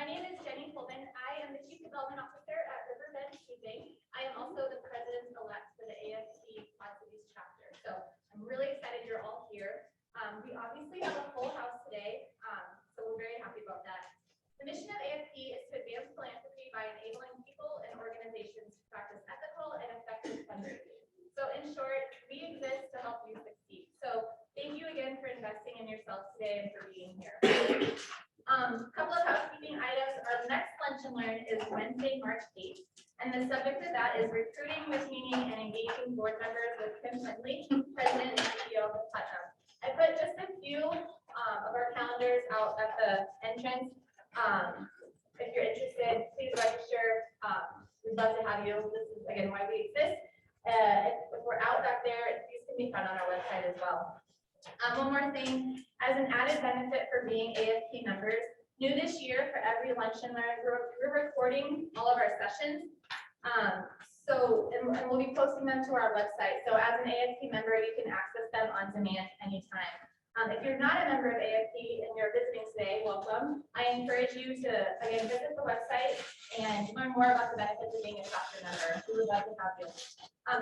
My name is Jenny Colvin. I am the Chief Development Officer at Riverbend Shaping. I am also the President-elect for the AFP Quad Cities chapter. So I'm really excited you're all here. We obviously have a full house today, so we're very happy about that. The mission of AFP is to advance philanthropy by enabling people and organizations to practice ethical and effective fundraising. So in short, we exist to help you succeed. So thank you again for investing in yourselves today and for being here. Couple of housekeeping items. Our next Lunch and Learn is Wednesday, March 8th. And the subject of that is recruiting, meeting, and engaging board members with Kim Findley, President and CEO of Putnam. I put just a few of our calendars out at the entrance. If you're interested, please register. We'd love to have you. This is, again, why we exist. If we're out back there, these can be found on our website as well. One more thing, as an added benefit for being AFP members, new this year for every Lunch and Learn, we're recording all of our sessions. And we'll be posting them to our website. So as an AFP member, you can access them on demand anytime. If you're not a member of AFP and you're visiting today, welcome. I encourage you to, again, visit the website and learn more about the benefits of being a chapter member. We would love to have you.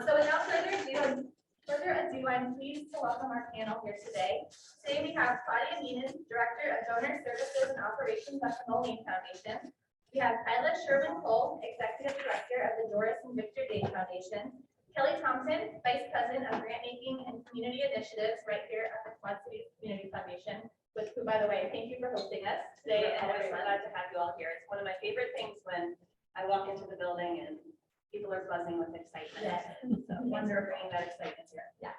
So without further ado, I'm pleased to welcome our panel here today. Today we have Claudia Meenan, Director of Donor Services and Operations at the Moline Foundation. We have Kyla Sherman-Cole, Executive Director of the Doris and Victor Day Foundation. Kelly Thompson, Vice President of Grant Making and Community Initiatives right here at the Quad Cities Community Foundation, who, by the way, thank you for hosting us today. I'm always glad to have you all here. It's one of my favorite things when I walk into the building and people are buzzing with excitement. Yes. So thanks for bringing that excitement here. Yes.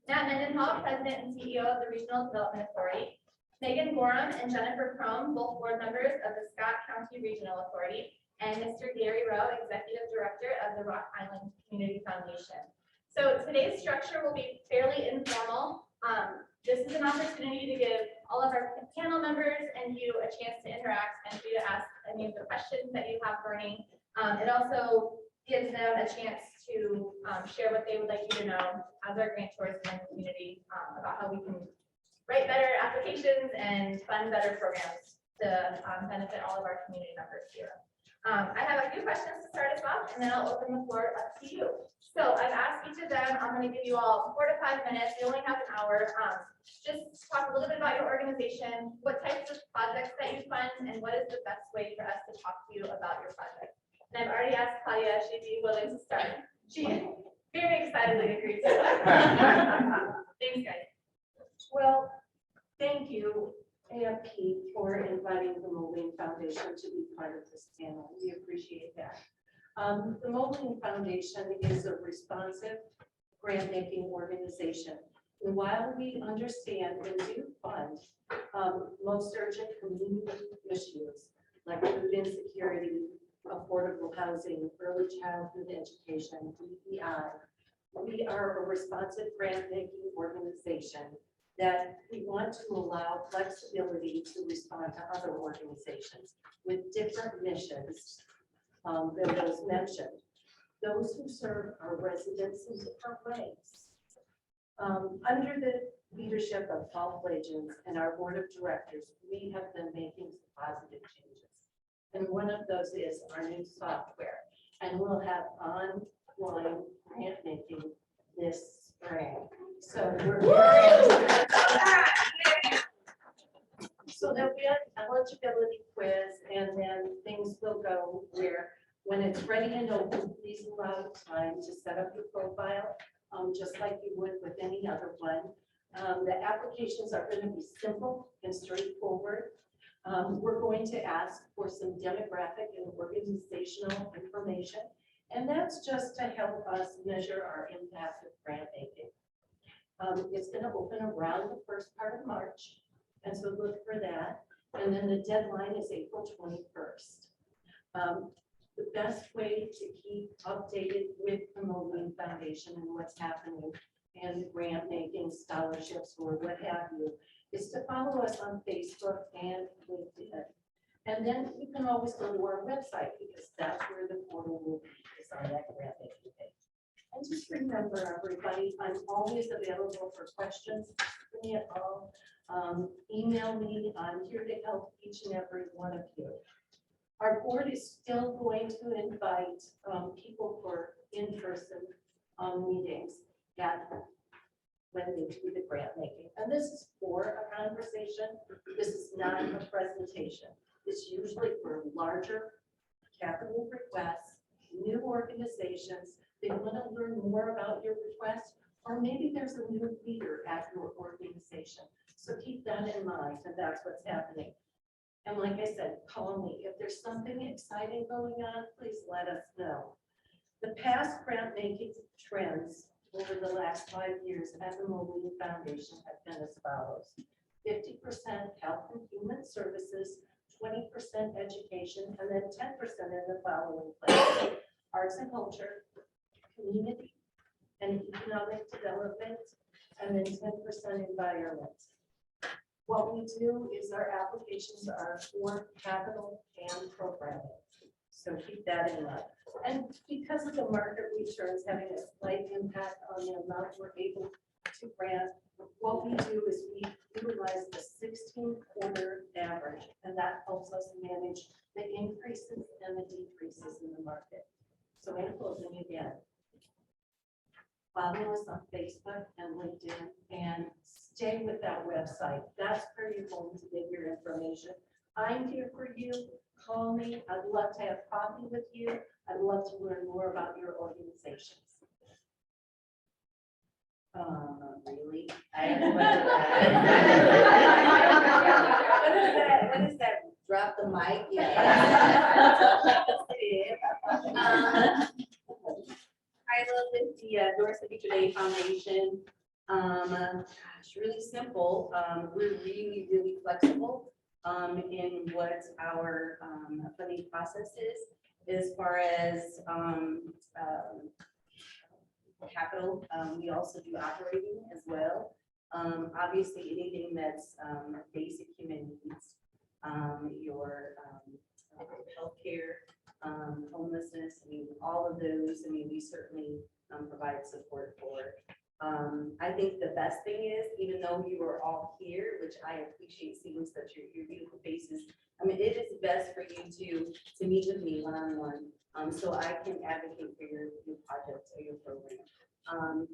Nat Mendenhall, President and CEO of the Regional Development Authority. Megan Gorham and Jennifer Crome, both board members of the Scott County Regional Authority. And Mr. Gary Rowe, Executive Director of the Rock Island Community Foundation. So today's structure will be fairly informal. This is an opportunity to give all of our panel members and you a chance to interact and for you to ask any of the questions that you have burning. It also gives them a chance to share what they would like you to know as our grantors in the community about how we can write better applications and fund better programs to benefit all of our community members here. I have a few questions to start us off, and then I'll open the floor up to you. So I've asked each of them, I'm going to give you all 4 to 5 minutes. We only have an hour. Just talk a little bit about your organization, what types of projects that you fund, and what is the best way for us to talk to you about your project. And I've already asked Claudia if she'd be willing to start. She very excitedly agreed to that. Thanks, guys. Well, thank you, AFP, for inviting the Moline Foundation to be part of this panel. We appreciate that. The Moline Foundation is a responsive grant-making organization. And while we understand and do fund most urgent community issues like food insecurity, affordable housing, early childhood education, DEI, we are a responsive grant-making organization that we want to allow flexibility to respond to other organizations with different missions than those mentioned. Those who serve our residents in different ways. Under the leadership of Paul Flagins and our board of directors, we have been making some positive changes. And one of those is our new software. And we'll have online grant making this spring. So we're so there'll be an eligibility quiz, and then things will go where when it's ready and open, please allow time to set up your profile, just like you would with any other one. The applications are going to be simple and straightforward. We're going to ask for some demographic and organizational information, and that's just to help us measure our impact of grant making. It's going to open around the first part of March. And so look for that. And then the deadline is April 21st. The best way to keep updated with the Moline Foundation and what's happening and grant making scholarships or what have you is to follow us on Facebook and LinkedIn. And then you can always go to our website because that's where the portal will be, is on that grant making page. And just remember, everybody, I'm always available for questions, any at all. Email me, I'm here to help each and every one of you. Our board is still going to invite people for in-person meetings when they do the grant making. And this is for a conversation. This is not a presentation. It's usually for larger capital requests, new organizations. They want to learn more about your request, or maybe there's a new leader at your organization. So keep that in mind, and that's what's happening. And like I said, call me. If there's something exciting going on, please let us know. The past grant making trends over the last 5 years at the Moline Foundation have been as follows. 50% health and human services, 20% education, and then 10% in the following places: arts and culture, community and economic development, and then 10% environment. What we do is our applications are for capital and programming. So keep that in mind. And because of the market returns having a slight impact on the amount we're able to grant, what we do is we utilize the 16-quarter average, and that helps us manage the increases and the decreases in the market. So in closing again, follow us on Facebook and LinkedIn and stay with that website. That's where you're going to get your information. I'm here for you. Call me. I'd love to have coffee with you. I'd love to learn more about your organizations. Really? What is that? Drop the mic? I love this, the Dorset Beach Day Foundation. It's really simple. We're really, really flexible in what our funding process is. As far as capital, we also do operating as well. Obviously, anything that's basic human needs, your healthcare, homelessness, I mean, all of those, I mean, we certainly provide support for. I think the best thing is, even though you are all here, which I appreciate seeing such your beautiful faces, I mean, it is best for you to meet with me one-on-one, so I can advocate for your project or your program.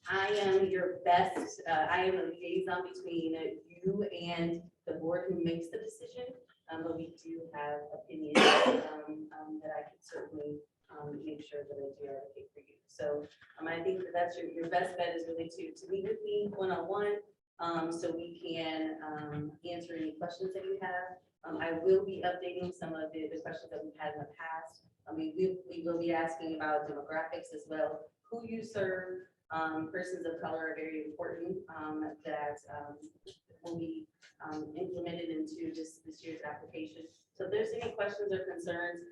I am your best, I am a liaison between you and the board who makes the decision, but we do have opinions that I can certainly make sure that I do advocate for you. So I think that's your best bet is really to meet with me one-on-one, so we can answer any questions that you have. I will be updating some of the questions that we've had in the past. I mean, we will be asking about demographics as well, who you serve. Persons of color are very important, that will be implemented into this year's application. So if there's any questions or concerns,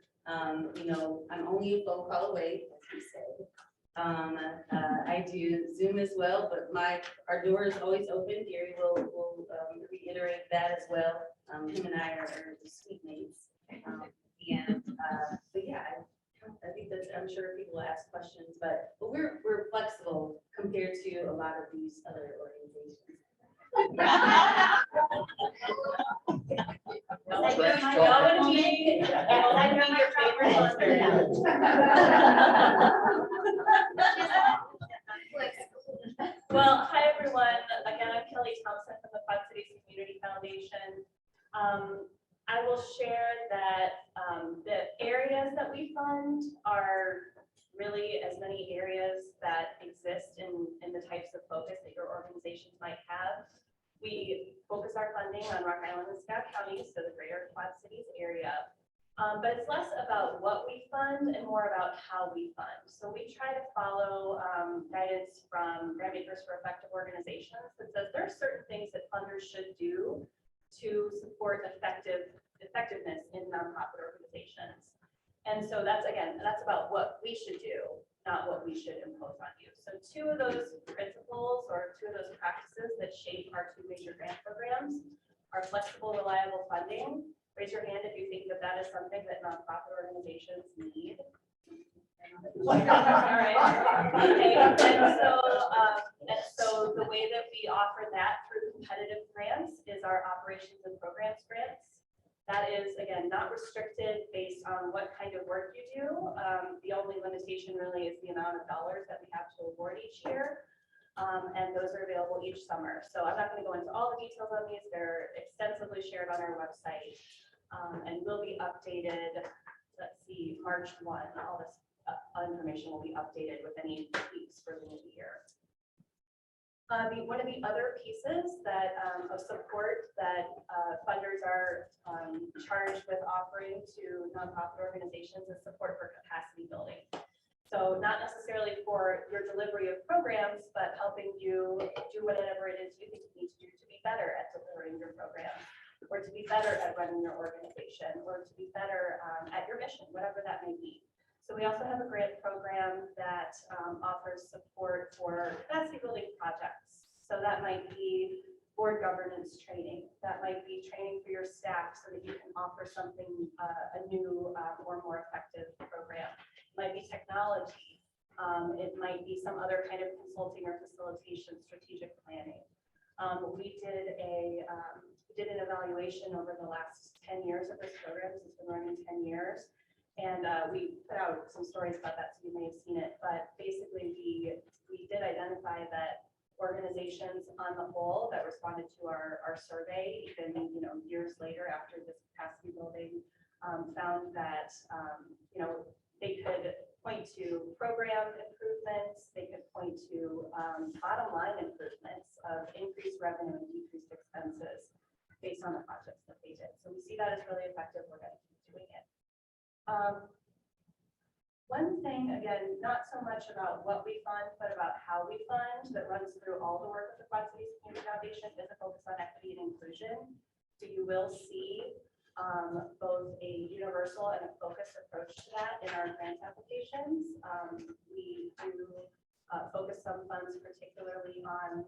you know, I'm only a phone call away, as we said. I do Zoom as well, but our door is always open. Gary will reiterate that as well. Him and I are the sweet mates. But yeah, I think that's, I'm sure people will ask questions, but we're flexible compared to a lot of these other organizations. Well, hi, everyone. Again, I'm Kelly Thompson from the Quad Cities Community Foundation. I will share that the areas that we fund are really as many areas that exist in the types of focus that your organizations might have. We focus our funding on Rock Island and Scott County, so the greater Quad Cities area. But it's less about what we fund and more about how we fund. So we try to follow guidance from Grantmakers for Effective Organizations that says there are certain things that funders should do to support effectiveness in nonprofit organizations. And so that's about what we should do, not what we should impose on you. So two of those principles or two of those practices that shape our two major grant programs are flexible, reliable funding. Raise your hand if you think that that is something that nonprofit organizations need. All right. Okay. And so the way that we offer that through competitive grants is our operations and programs grants. That is, again, not restricted based on what kind of work you do. The only limitation really is the amount of dollars that we have to award each year. And those are available each summer. So I'm not going to go into all the details on these. They're extensively shared on our website. And will be updated, let's see, March 1, all this information will be updated with any tweaks for the new year. One of the other pieces that of support that funders are charged with offering to nonprofit organizations is support for capacity building. So not necessarily for your delivery of programs, but helping you do whatever it is you think you need to do to be better at delivering your programs, or to be better at running your organization, or to be better at your mission, whatever that may be. So we also have a grant program that offers support for capacity building projects. So that might be board governance training. That might be training for your staff so that you can offer something, a new or more effective program. It might be technology. It might be some other kind of consulting or facilitation, strategic planning. We did an evaluation over the last 10 years of this program. It's been running 10 years. And we put out some stories about that, so you may have seen it. But basically, we did identify that organizations on the whole that responded to our survey, even years later after this capacity building, found that they could point to program improvements, they could point to bottom line improvements of increased revenue and decreased expenses based on the projects that they did. So we see that as really effective. We're going to keep doing it. One thing, again, not so much about what we fund, but about how we fund, that runs through all the work of the Quad Cities Community Foundation is a focus on equity and inclusion. So you will see both a universal and a focused approach to that in our grant applications. We do focus some funds particularly on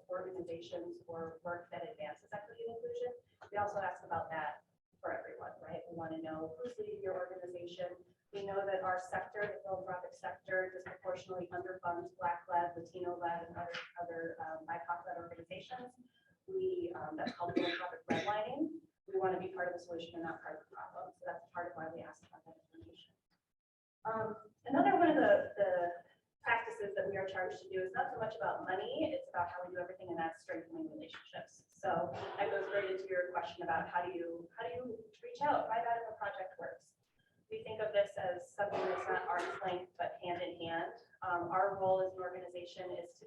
organizations or work that advances equity and inclusion. We also ask about that for everyone, right? We want to know who's leading your organization. We know that our sector, the philanthropic sector, disproportionately underfunds Black-led, Latino-led, and other BIPOC-led organizations. That's called philanthropic redlining. We want to be part of the solution and not part of the problem. So that's part of why we ask about that information. Another one of the practices that we are charged to do is not so much about money, it's about how we do everything, and that's strengthening relationships. So that goes right into your question about how do you reach out, find out if a project works. We think of this as something that's not arm's length, but hand in hand. Our role as an organization is to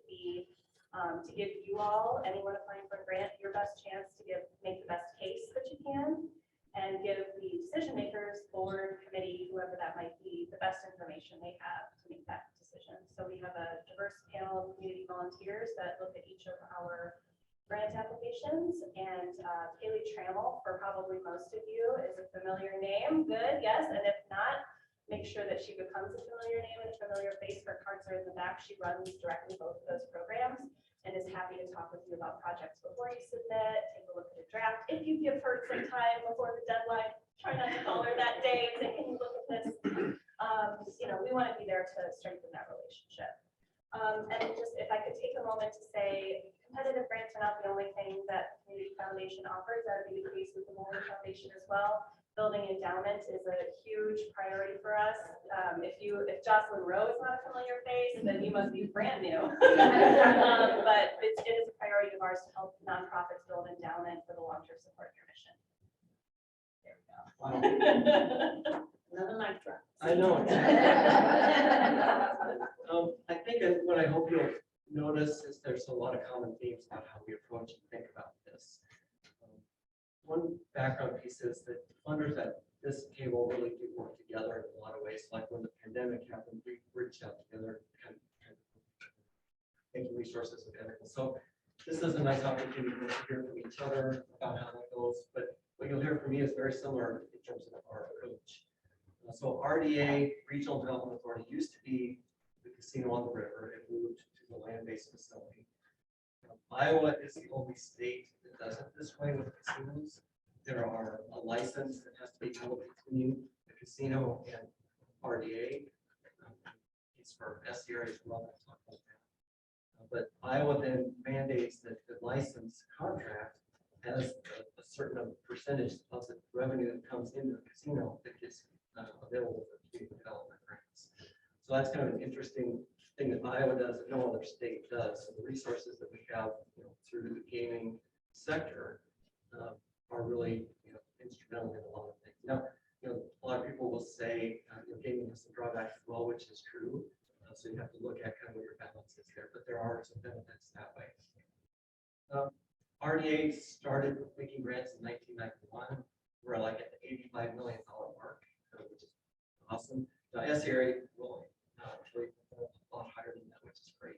give you all, anyone applying for a grant, your best chance to make the best case that you can, and give the decision makers, board, committee, whoever that might be, the best information they have to make that decision. So we have a diverse panel of community volunteers that look at each of our grant applications, and Kaylee Trammell, for probably most of you, is a familiar name. Good, yes, and if not, make sure that she becomes a familiar name and a familiar face. Her cards are in the back. She runs directly both of those programs and is happy to talk with you about projects before you submit, take a look at a draft. If you give her some time before the deadline, try not to call her that day and say, can you look at this? We want to be there to strengthen that relationship. And just if I could take a moment to say, competitive grants are not the only thing that Community Foundation offers. That would be the case with the Mullen Foundation as well. Building endowment is a huge priority for us. If Jocelyn Rowe is not a familiar face, then you must be brand new. But it is a priority of ours to help nonprofits build endowment for the long-term support of your mission. There we go. Wow. Another mic drop. I know. I think what I hope you'll notice is there's a lot of common themes about how we approach and think about this. One background piece is that funders at this table really do work together in a lot of ways. Like when the pandemic happened, we reached out together, kind of making resources available. So this is a nice opportunity to hear from each other about how that goes. But what you'll hear from me is very similar in terms of our approach. So RDA, Regional Development Authority, used to be the casino on the river. It moved to the land-based facility. Iowa is the only state that does it this way with casinos. There are a license that has to be held between the casino and RDA. It's for SCRA as well. We'll talk about that. But Iowa then mandates that the license contract has a certain percentage of the revenue that comes into the casino that gets available for community development grants. So that's kind of an interesting thing that Iowa does that no other state does. So the resources that we have, through the gaming sector are really, instrumental in a lot of things. Now, a lot of people will say, gaming has some drawbacks as well, which is true. So you have to look at kind of what your balance is there, but there are some benefits that way. RDA started making grants in 1991. We're like at the $85 million mark, which is awesome. Now, SCRA will actually a lot higher than that, which is great.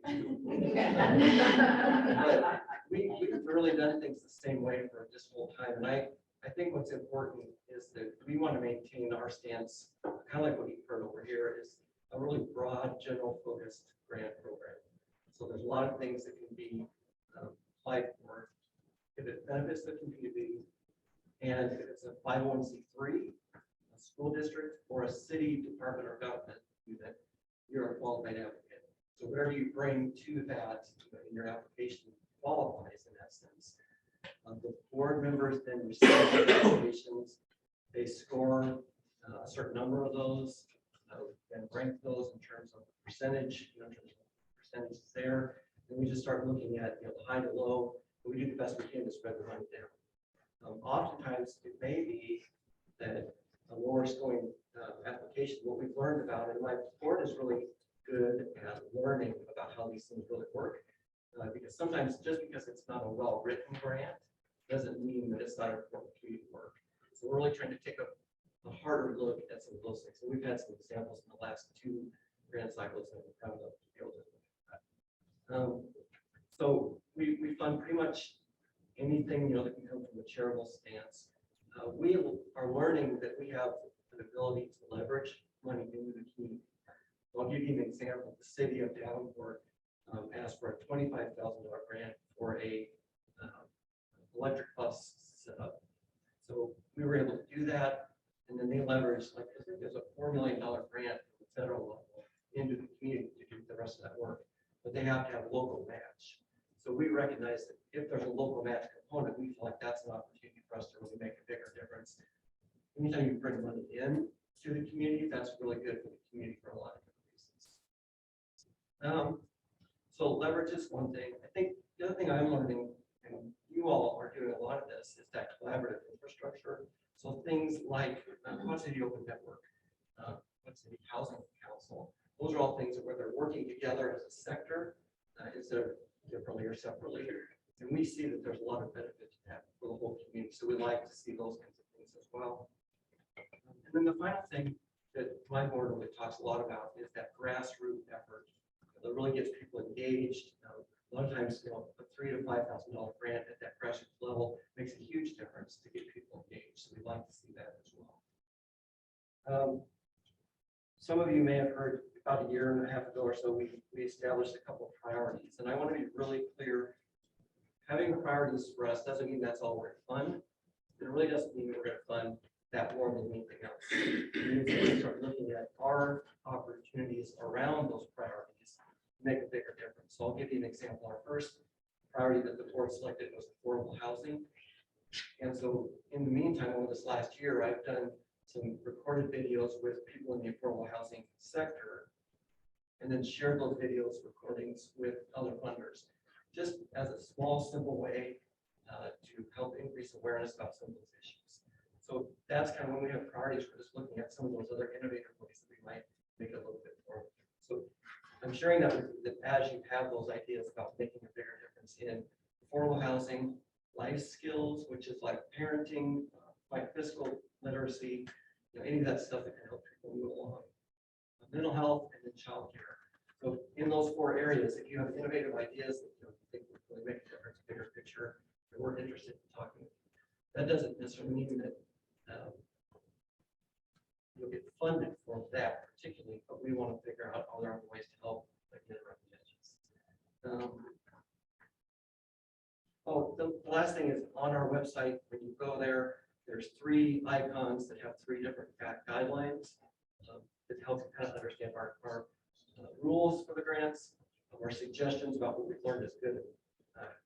But we've really done things the same way for this whole time. And I think what's important is that we want to maintain our stance, kind of like what you've heard over here, is a really broad, general focused grant program. So there's a lot of things that can be applied for if it benefits the community, and if it's a 501c3, a school district, or a city department or government unit, you're a qualified advocate. So whatever you bring to that in your application qualifies in that sense. The board members then receive the applications. They score a certain number of those and rank those in terms of percentage, in terms of percentages there. And we just start looking at the high to low. And we do the best we can to spread the money down. Oftentimes it may be that a lower scoring application, what we've learned about, and my board is really good at learning about how these things really work. Because sometimes just because it's not a well-written grant doesn't mean that it's not important community work. So we're really trying to take a harder look at some of those things. And we've had some examples in the last 2 grant cycles that we're proud of to be able to look at that. So we fund pretty much anything that can come from a charitable stance. We are learning that we have an ability to leverage money into the community. So I'll give you an example. The city of Davenport asked for a $25,000 grant for a electric bus setup. So we were able to do that, and then they leveraged, like, I think there's a $4 million grant from the federal level into the community to do the rest of that work, but they have to have a local match. So we recognize that if there's a local match component, we feel like that's an opportunity for us to really make a bigger difference. Anytime you bring money in to the community, that's really good for the community for a lot of different reasons. So leverage is one thing. I think the other thing I'm learning, and you all are doing a lot of this, is that collaborative infrastructure. So things like Quad City Open Network, Quad City Housing Council, those are all things where they're working together as a sector instead of differently or separately. And we see that there's a lot of benefit to that for the whole community. So we like to see those kinds of things as well. And then the final thing that my board really talks a lot about is that grassroots effort that really gets people engaged. A lot of times, a $3,000 to $5,000 grant at that grassroots level makes a huge difference to get people engaged. So we'd like to see that as well. Some of you may have heard about a year and a half ago or so, we established a couple of priorities. And I want to be really clear, having priorities for us doesn't mean that's all we're going to fund. It really doesn't mean we're going to fund that more than anything else. It means that we start looking at our opportunities around those priorities to make a bigger difference. So I'll give you an example. Our first priority that the board selected was affordable housing. And so in the meantime, over this last year, I've done some recorded videos with people in the affordable housing sector, and then shared those videos recordings with other funders, just as a small, simple way to help increase awareness about some of those issues. So that's kind of when we have priorities, we're just looking at some of those other innovative ways that we might make it a little bit more. So I'm sharing that with you, that as you have those ideas about making a bigger difference in affordable housing, life skills, which is like parenting, like fiscal literacy, any of that stuff that can help people move along. Mental health and then childcare. So in those 4 areas, if you have innovative ideas that you think would really make a difference, bigger picture, and we're interested in talking, that doesn't necessarily mean that you'll get funded for that particularly, but we want to figure out other ways to help get recommendations. The last thing is on our website, when you go there, there's 3 icons that have 3 different guidelines. That helps you kind of understand our rules for the grants, our suggestions about what we've learned is good,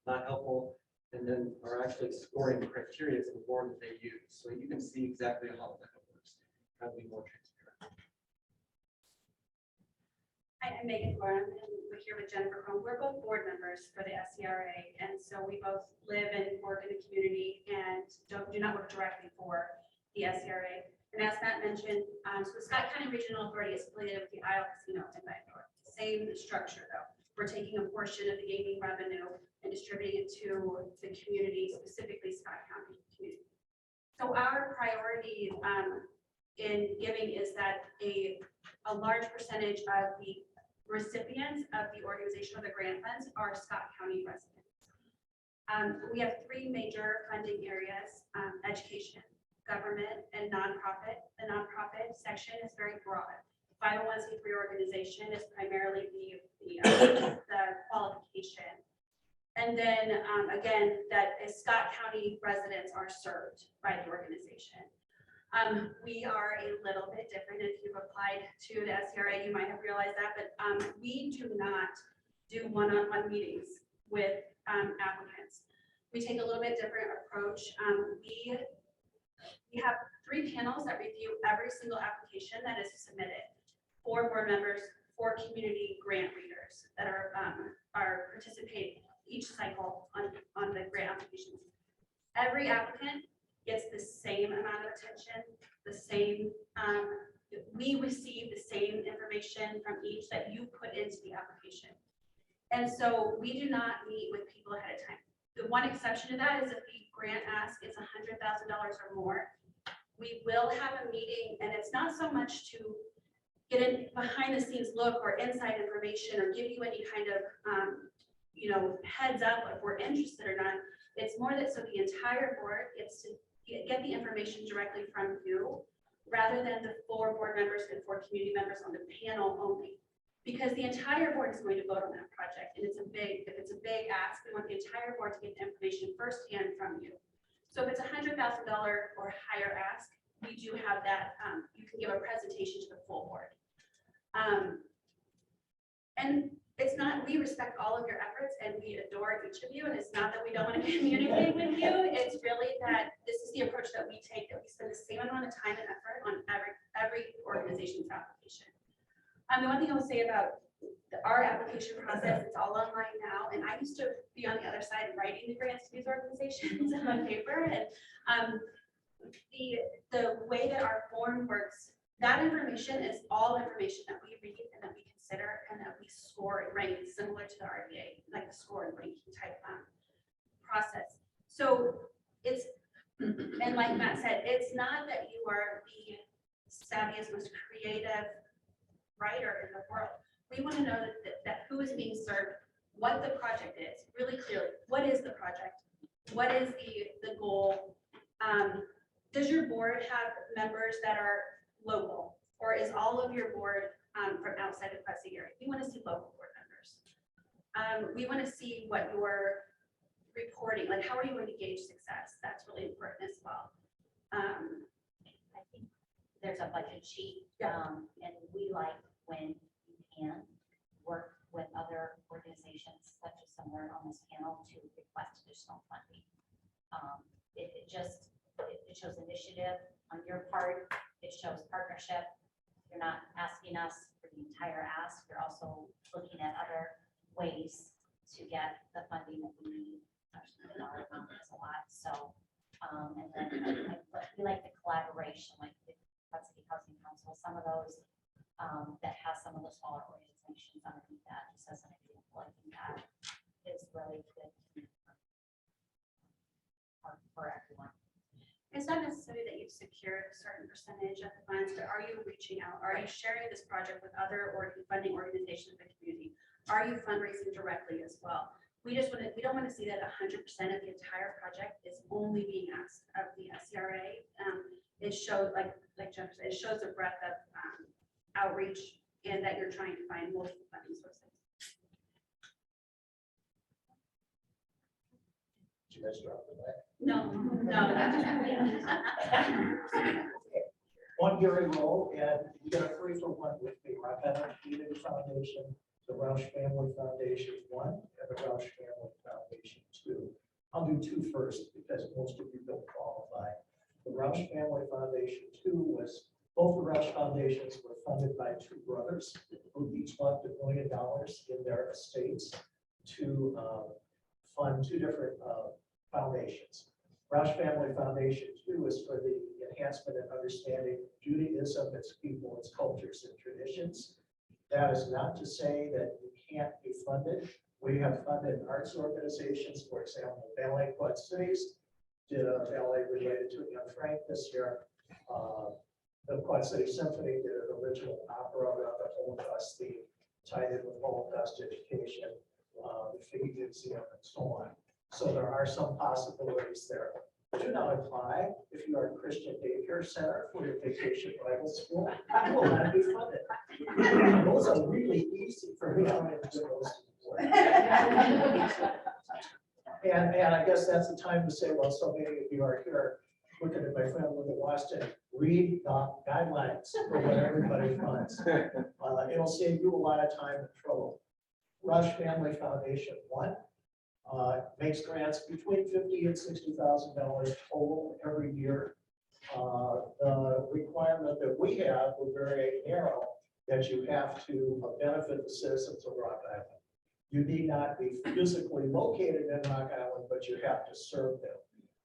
not helpful, and then our actually scoring criteria in the board that they use. So you can see exactly how that works, how to be more transparent. Hi, I'm Megan Gorham, and we're here with Jennifer Chrome. We're both board members for the SCRA, and so we both live and work in the community and do not work directly for the SCRA. And as Matt mentioned, so the Scott County Regional Authority is affiliated with the Isle Casino in Bangor. Same structure though. We're taking a portion of the gaming revenue and distributing it to the community, specifically Scott County community. So our priority in giving is that a large percentage of the recipients of the organization of the grant funds are Scott County residents. We have 3 major funding areas: education, government, and nonprofit. The nonprofit section is very broad. 501c3 organization is primarily the qualification. And then again, that is Scott County residents are served by the organization. We are a little bit different. If you've applied to the SCRA, you might have realized that, but we do not do one-on-one meetings with applicants. We take a little bit different approach. We have 3 panels that review every single application that is submitted. 4 board members, 4 community grant readers that are participating each cycle on the grant applications. Every applicant gets the same amount of attention, the same, we receive the same information from each that you put into the application. And so we do not meet with people ahead of time. The one exception to that is if the grant ask is $100,000 or more. We will have a meeting, and it's not so much to get a behind the scenes look or inside information or give you any kind of, heads up if we're interested or not. It's more that so the entire board gets to get the information directly from you rather than the 4 board members and 4 community members on the panel only. Because the entire board is going to vote on that project, and if it's a big ask, we want the entire board to get the information firsthand from you. So if it's $100,000 or higher ask, we do have that, you can give a presentation to the full board. And it's not, we respect all of your efforts and we adore each of you, and it's not that we don't want to communicate with you, it's really that this is the approach that we take, that we spend the same amount of time and effort on every organization's application. The one thing I will say about our application process, it's all online now, and I used to be on the other side writing the grants to these organizations on paper, and the way that our form works, that information is all information that we read and that we consider and that we score and rank, similar to the RBA, like the score and ranking type process. So it's, and like Matt said, it's not that you are the savviest, most creative writer in the world. We want to know that who is being served, what the project is, really clearly. What is the project? What is the goal? Does your board have members that are local, or is all of your board from outside the Quad City area? We want to see local board members. We want to see what you're reporting, like how are you going to gauge success? That's really important as well. I think there's a budget sheet, and we like when you can work with other organizations, such as somewhere on this panel, to request additional funding. It shows initiative on your part. It shows partnership. You're not asking us for the entire ask. You're also looking at other ways to get the funding that we need. Actually, the dollar amount is a lot. So, and then we like the collaboration, like the Quad City Housing Council, some of those that has some of the smaller organizations underneath that. Just as an example, I think that is really good for everyone. It's not necessarily that you've secured a certain percentage of the funds, but are you reaching out? Are you sharing this project with other funding organizations in the community? Are you fundraising directly as well? We don't want to see that 100% of the entire project is only being asked of the SCRA. It shows, like Jennifer said, it shows a breadth of outreach and that you're trying to find multiple funding sources. Did you guys drop the mic? No, On Gary Roll, and you got a 3-for-1 with me, Rock Island Community Foundation, the Roush Family Foundation 1, and the Roush Family Foundation 2. I'll do 2 first because most of you don't qualify. The Roush Family Foundation 2 was, both the Roush Foundations were funded by 2 brothers who each left $1 million in their estates to fund 2 different foundations. Roush Family Foundation 2 is for the enhancement and understanding of Judaism, its people, its cultures and traditions. That is not to say that you can't be funded. We have funded arts organizations, for example, Ballet Quad Cities did a ballet related to Young Frank this year. The Quad City Symphony did an original opera around the Holocaust theme, tied in with Holocaust education, the Figge Museum, and so on. So there are some possibilities there. Do not apply if you are a Christian daycare center for your vacation Bible school. You will not be funded. Those are really easy for me. I'm going to do those. And I guess that's the time to say, well, so many of you are here looking at my friend Linda Waston, read the guidelines for what everybody funds. It'll save you a lot of time and trouble. Roush Family Foundation 1 makes grants between $50,000 and $60,000 total every year. The requirement that we have, we're very narrow, that you have to benefit the citizens of Rock Island. You need not be physically located in Rock Island, but you have to serve them.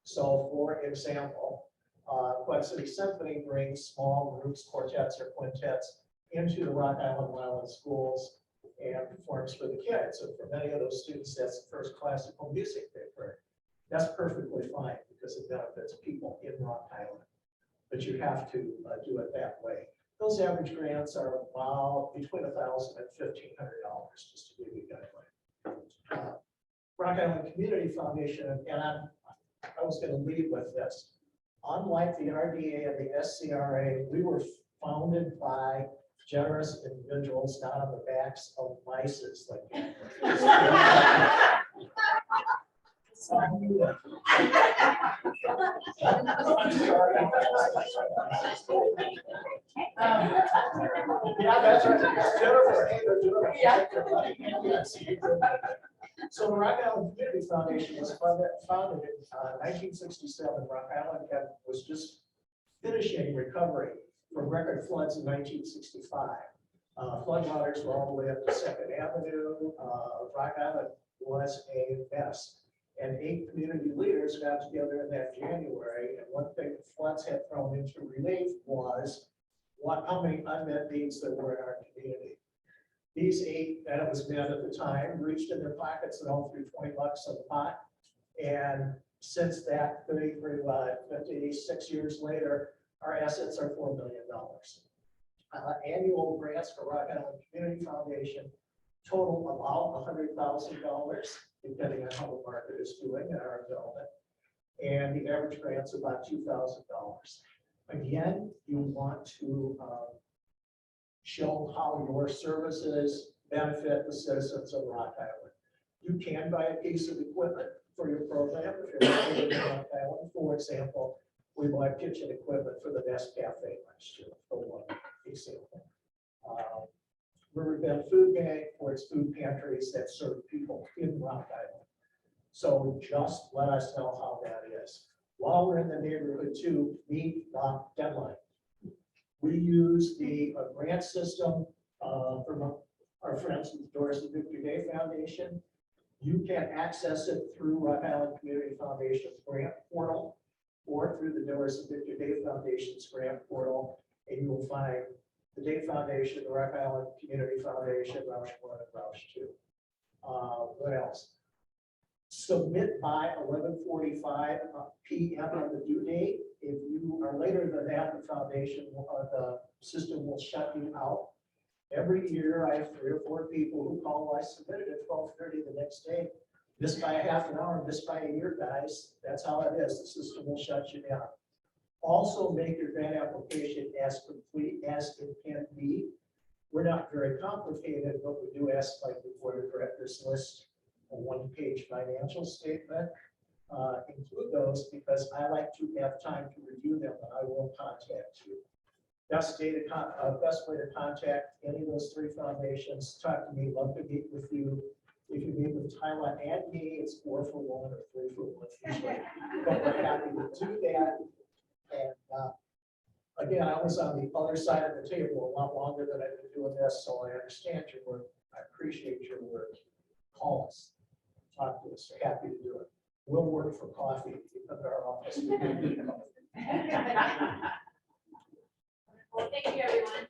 So for example, Quad City Symphony brings small groups, quartets or quintets into the Rock Island Wyland schools and performs for the kids. And for many of those students, that's the first classical music they've heard. That's perfectly fine because it benefits people in Rock Island. But you have to do it that way. Those average grants are about between $1,000 and $1,500, just to give you a guideline. Rock Island Community Foundation, and I was going to lead with this. Unlike the RDA and the SCRA, we were founded by generous individuals, not on the backs of mices like yeah, that's right. Jennifer, hey, they're doing it. Yes. So the Rock Island Community Foundation was founded in 1967. Rock Island was just finishing recovery from record floods in 1965. Floodwaters were all the way up to Second Avenue. Rock Island was a mess. And 8 community leaders got together in that January. And one thing the floods had thrown into relief was how many unmet needs there were in our community. These 8, and it was men at the time, reached in their pockets and all threw $20 in the pot. And since that, 56 years later, our assets are $4 million. Annual grants for Rock Island Community Foundation total about $100,000, depending on how the market is doing in our development. And the average grant's about $2,000. Again, you want to show how your services benefit the citizens of Rock Island. You can buy a piece of equipment for your program if you're located in Rock Island. For example, we bought kitchen equipment for the Nest Cafe last year, for one example. Riverbend Food Bank for its food pantries that serve people in Rock Island. So just let us know how that is. While we're in the neighborhood too, meet the deadline. We use the grant system from our friends at the Doris and Victor Day Foundation. You can access it through Rock Island Community Foundation's grant portal or through the Doris and Victor Day Foundation's grant portal, and you will find the Day Foundation, the Rock Island Community Foundation, Roush 1 and Roush 2. What else? submit by 11:45 PM on the due date. If you are later than that, the foundation, the system will shut you out. Every year, I have 3 or 4 people who call, "Well, I submitted at 12:30 the next day. Missed by a half an hour, missed by a year, guys. That's how it is. The system will shut you down. Also, make your grant application as complete as it can be. We're not very complicated, but we do ask like the board of directors list a 1-page financial statement. Include those because I like to have time to review them, and I will contact you. Best way to contact any of those 3 foundations, talk to me, love to meet with you. If you meet with Tyler and me, it's 4 for 1 or 3 for 1 usually. But we're happy to do that. And again, I was on the other side of the table a lot longer than I've been doing this, so I understand your work. I appreciate your work. Call us, talk to us. We're happy to do it. We'll work for coffee at our office. Well, thank you, everyone.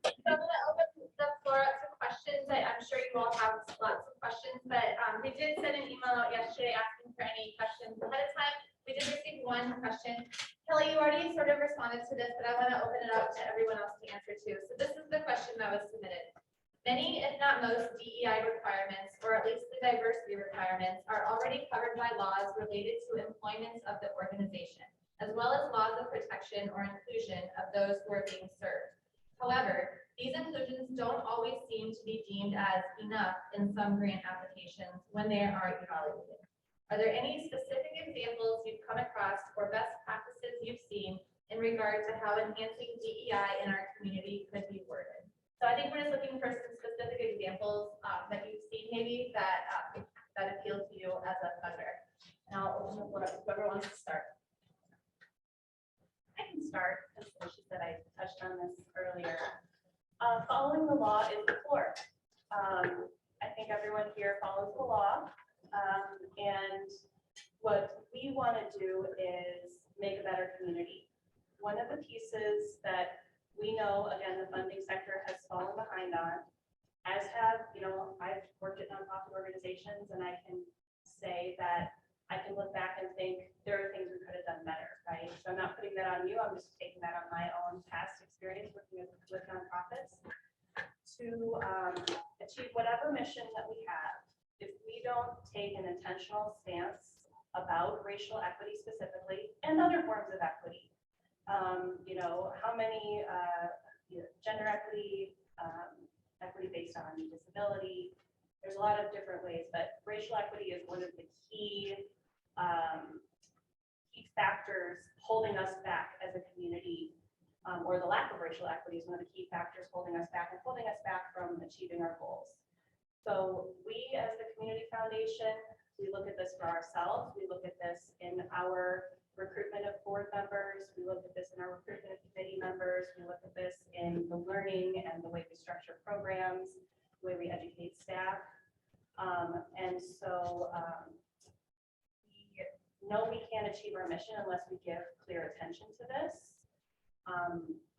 So I'm gonna open the floor up to questions. I'm sure you all have lots of questions, but we did send an email out yesterday asking for any questions ahead of time. We did receive one question. Kelly, you already sort of responded to this, but I want to open it up to everyone else to answer too. So this is the question that was submitted. Many, if not most, DEI requirements, or at least the diversity requirements, are already covered by laws related to employment of the organization, as well as laws of protection or inclusion of those who are being served. However, these inclusions don't always seem to be deemed as enough in some grant applications when they are evaluated. Are there any specific examples you've come across or best practices you've seen in regard to how enhancing DEI in our community could be worded? So I think we're just looking for some specific examples that you've seen maybe that appeal to you as a funder. And I'll open the floor up to whoever wants to start. I can start, because she said I touched on this earlier. Following the law is the floor. I think everyone here follows the law. And what we want to do is make a better community. One of the pieces that we know, again, the funding sector has fallen behind on, as have, I've worked at nonprofit organizations, and I can say that I can look back and think there are things we could have done better, right? So I'm not putting that on you. I'm just taking that on my own past experience working with nonprofits to achieve whatever mission that we have. If we don't take an intentional stance about racial equity specifically and other forms of equity, how many gender equity, equity based on disability, there's a lot of different ways, but racial equity is one of the key factors holding us back as a community, or the lack of racial equity is one of the key factors holding us back from achieving our goals. So we, as the community foundation, we look at this for ourselves. We look at this in our recruitment of board members. We look at this in our recruitment of committee members. We look at this in the learning and the way we structure programs, the way we educate staff. And so we know we can't achieve our mission unless we give clear attention to this.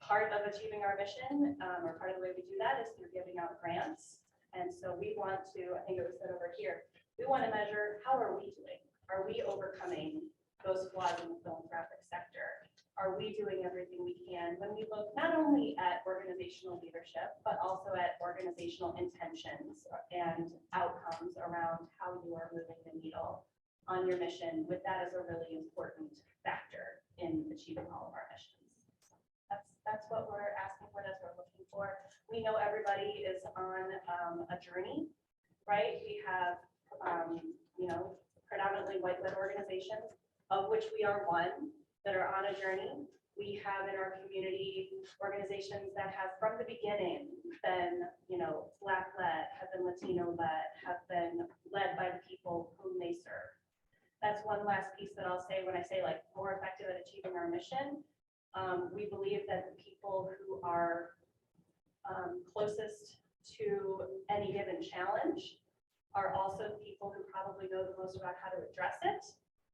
Part of achieving our mission, or part of the way we do that, is through giving out grants. And so we want to, I think it was said over here, we want to measure, how are we doing? Are we overcoming those flaws in the philanthropic sector? Are we doing everything we can when we look not only at organizational leadership, but also at organizational intentions and outcomes around how you are moving the needle on your mission, with that as a really important factor in achieving all of our missions. That's what we're asking for, that's what we're looking for. We know everybody is on a journey, right? We have, predominantly white-led organizations, of which we are one, that are on a journey. We have in our community organizations that have from the beginning been, Black-led, have been Latino-led, have been led by the people whom they serve. That's one last piece that I'll say when I say like more effective at achieving our mission. We believe that the people who are closest to any given challenge are also people who probably know the most about how to address it,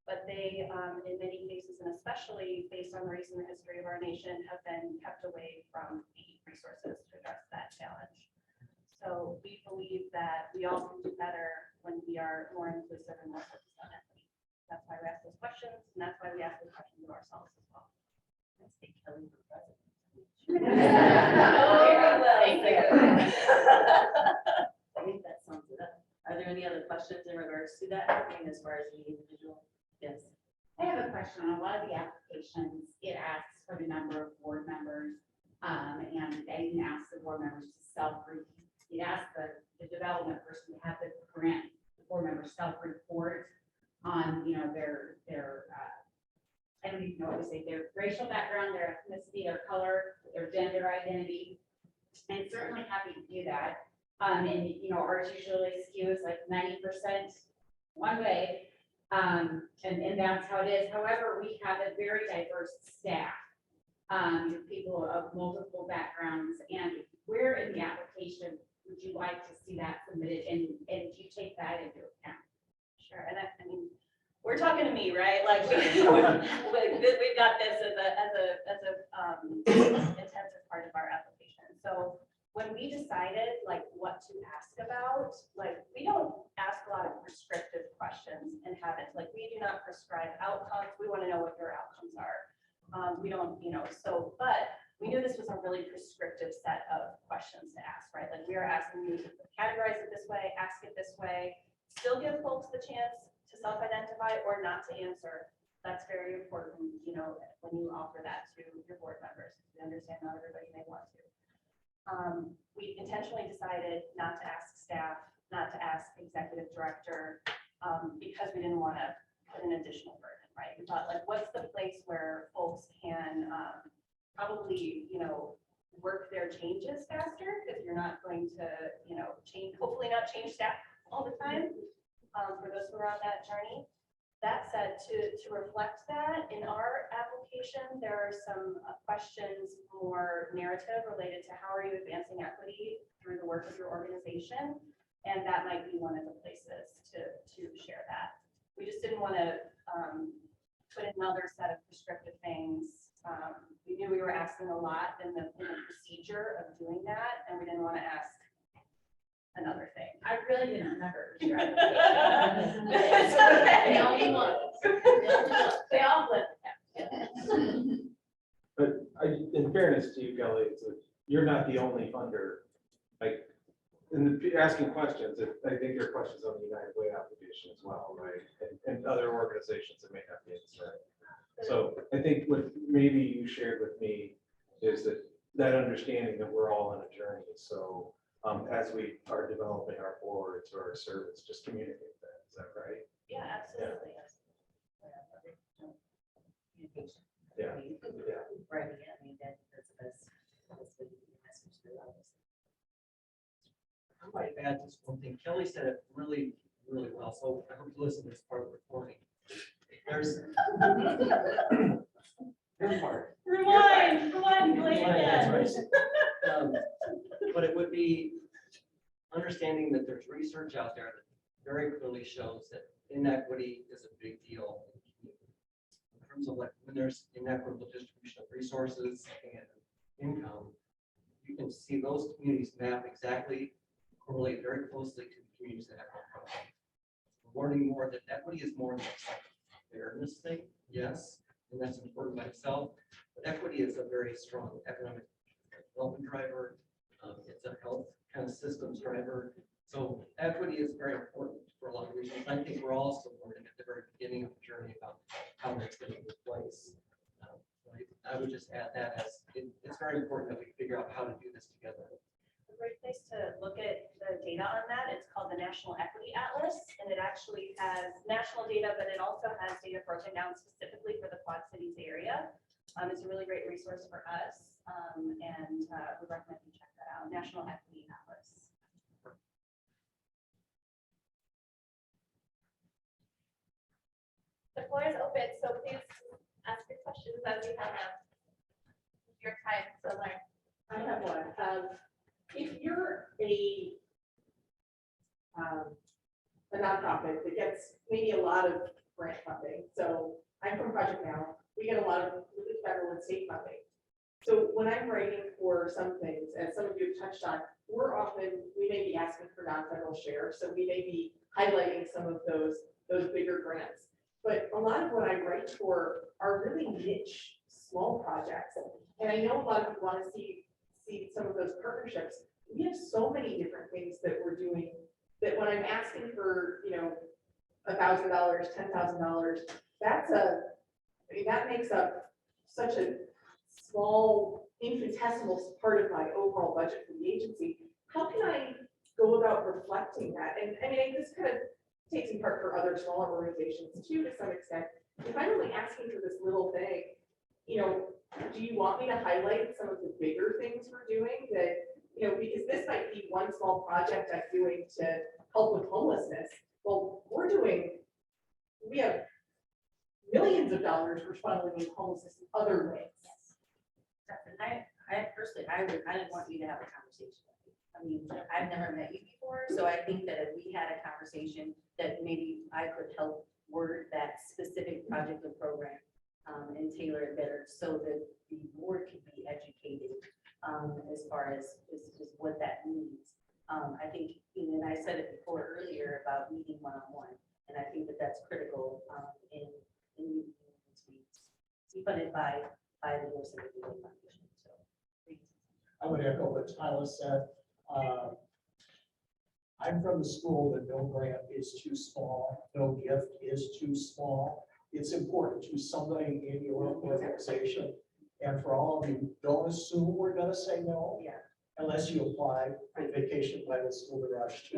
but they, in many cases, and especially based on race in the history of our nation, have been kept away from the resources to address that challenge. So we believe that we all can do better when we are more inclusive and more focused on equity. That's why we ask those questions, and that's why we ask those questions of ourselves as well. Let's take Kelly for president. Thank you. I think that sums it up. Are there any other questions in regards to that, I mean, as far as the individual? Yes. I have a question. On a lot of the applications, it asks for the number of board members. And they didn't ask the board members to self-report. It asks the development person to have the board members self-report on, their, I don't even know what to say, their racial background, their ethnicity, their color, their gender identity. And certainly happy to do that. And, ours usually skews like 90% one way. And that's how it is. However, we have a very diverse staff. People of multiple backgrounds, and where in the application would you like to see that submitted, and do you take that into account? Sure, and I mean, we're talking to me, right? Like, we've got this as a intensive part of our application. So when we decided like what to ask about, like, we don't ask a lot of prescriptive questions and habits. Like, we do not prescribe outcomes. We want to know what your outcomes are. We don't, but we knew this was a really prescriptive set of questions to ask, right? Like, we are asking you to categorize it this way, ask it this way, still give folks the chance to self-identify or not to answer. That's very important, when you offer that to your board members. We understand not everybody may want to. We intentionally decided not to ask staff, not to ask executive director, because we didn't want to put an additional burden, right? We thought, like, what's the place where folks can probably, work their changes faster, because you're not going to, hopefully not change staff all the time, for those who are on that journey. That said, to reflect that in our application, there are some questions more narrative related to how are you advancing equity through the work of your organization, and that might be one of the places to share that. We just didn't want to put another set of prescriptive things. We knew we were asking a lot in the procedure of doing that, and we didn't want to ask another thing. I really didn't remember. Your It's okay. The only one. They all live. But in fairness to you, Kelly, you're not the only funder. Like, in asking questions, I think there are questions on the United Way application as well, right? And other organizations that may have the answer. So I think what maybe you shared with me is that understanding that we're all on a journey. So as we are developing our boards or our service, just communicate that. Is that right? Yeah, absolutely. Communication. Yeah. Right, I mean, that's the best way to get the message through, obviously. I might add just one thing. Kelly said it really, really well, so I hope you listen to this part of the recording. There's your part. Rewind, play That's again. right. But it would be understanding that there's research out there that very clearly shows that inequity is a big deal in terms of, like, when there's inequitable distribution of resources and income. You can see those communities map exactly, correlate very closely to the communities that have no problem. Warning more that equity is more than just like a fairness thing, yes, and that's important by itself. But equity is a very strong economic development driver. It's a health kind of systems driver. So equity is very important for a lot of reasons. I think we're all still learning at the very beginning of the journey about how that's going to take place. I would just add that as it's very important that we figure out how to do this together. A great place to look at the data on that, it's called the National Equity Atlas, and it actually has national data, but it also has data broken down specifically for the Quad Cities area. It's a really great resource for us, and we recommend you check that out, National Equity Atlas. The floor is open, so please ask your questions as you have them. Your time to learn. I have one. If you're a nonprofit that gets maybe a lot of grant funding, so I'm from Project Now, we get a lot of federal and state funding. So when I'm writing for some things, as some of you have touched on, we may be asking for non-federal share, so we may be highlighting some of those bigger grants. But a lot of what I write for are really niche, small projects. And I know a lot of people want to see some of those partnerships. We have so many different things that we're doing that when I'm asking for, $1,000, $10,000, that makes up such a small infinitesimal part of my overall budget for the agency. How can I go about reflecting that? And I mean, this kind of takes in part for other smaller organizations too, to some extent. If I'm only asking for this little thing, do you want me to highlight some of the bigger things we're doing that, because this might be one small project I'm doing to help with homelessness. Well, we have millions of dollars we're funneling in homelessness in other ways. I personally, I didn't want you to have a conversation with me. I mean, I've never met you before, so I think that if we had a conversation that maybe I could help word that specific project or program and tailor it better so that the board can be educated as far as what that means. I think, and I said it before earlier about meeting one-on-one, and I think that that's critical in be funded by the North Central Community Foundation. So, I would echo what Tyler said. I'm from the school that no grant is too small, no gift is too small. It's important to somebody in your organization. And for all of you, don't assume we're gonna say no. Yeah. Unless you apply for vacation Bible school to rush to.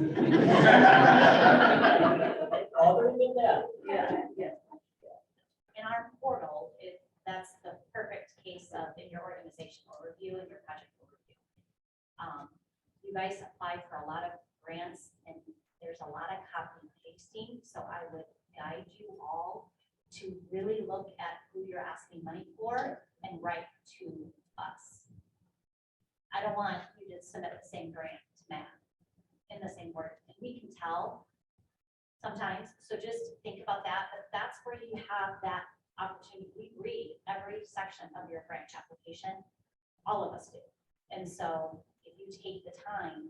Other than that, yeah. In our portal, that's the perfect case of in your organizational review and your project overview. You guys apply for a lot of grants and there's a lot of copy and pasting, so I would guide you all to really look at who you're asking money for and write to us. I don't want you to submit the same grant to Matt in the same word, and we can tell sometimes, so just think about that, but that's where you have that opportunity. We read every section of your grant application, all of us do. And so if you take the time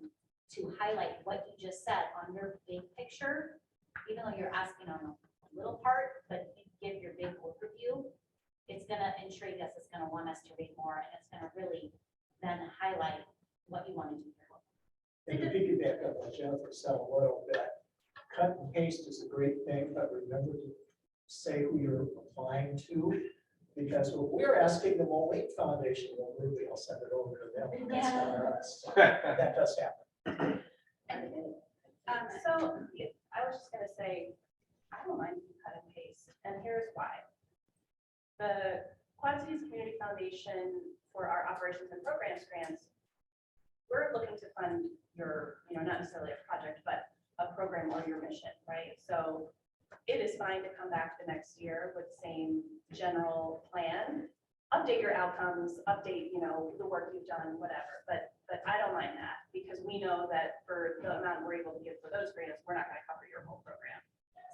to highlight what you just said on your big picture, even though you're asking on a little part, but you give your big overview, it's gonna intrigue us, it's gonna want us to read more, and it's gonna really then highlight what you want to do. and to piggyback on what Jennifer said a little bit, cut and paste is a great thing, but remember to say who you're applying to. Because what we're asking the Moline Foundation, well, maybe I'll send it over to them. That's not us. That does happen. So I was just gonna say, I don't mind if you cut and paste, and here's why. The Quad Cities Community Foundation for our operations and programs grants, we're looking to fund your, not necessarily a project, but a program or your mission, right? So it is fine to come back the next year with the same general plan, update your outcomes, update, the work you've done, whatever. But I don't mind that because we know that for the amount we're able to give for those grants, we're not going to cover your whole program.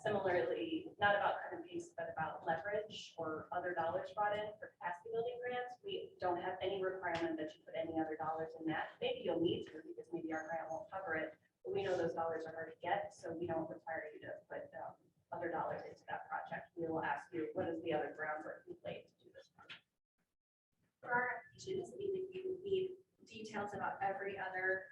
Similarly, not about cut and paste, but about leverage or other dollars brought in for capacity building grants. We don't have any requirement that you put any other dollars in that. Maybe you'll need to because maybe our grant won't cover it, but we know those dollars are hard to get, so we don't require you to put other dollars into that project. We will ask you, what is the other groundwork you laid to do this project? For our application, does it mean that you need details about every other